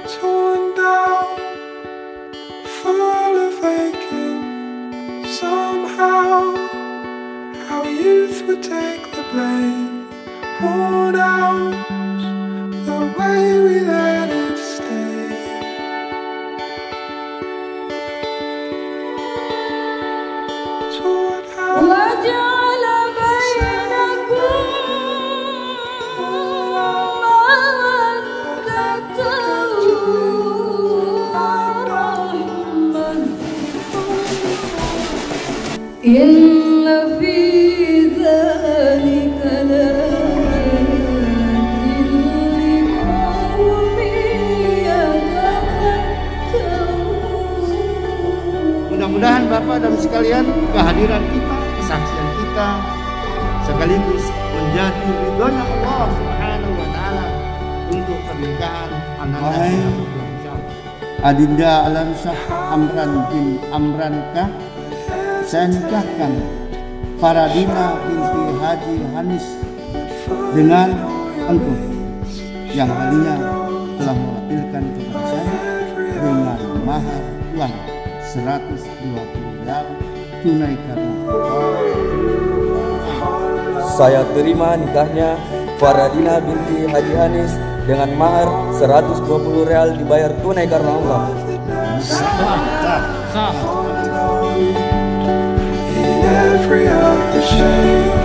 Torn down, full of aching. Somehow our youth would take the blame. Worn out the way we let it stay. Toward how وجعل بينكم إن في ذلك لآيات لقوم يتفكرون. Mudah-mudahan Bapak dan sekalian kehadiran kita, kesaksian kita sekaligus menjadi ridhonya Allah Subhanahu wa taala untuk pernikahan anak Adinda Alamsyah Amran bin Amrankah, saya nikahkan Faradina binti Haji Hanis dengan engkau yang tadinya telah mewakilkan kepada saya dengan mahar uang 120 rial tunai karena saya terima nikahnya Faradina binti Haji Hanis dengan mahar 120 rial dibayar tunai karena Allah. Every other shade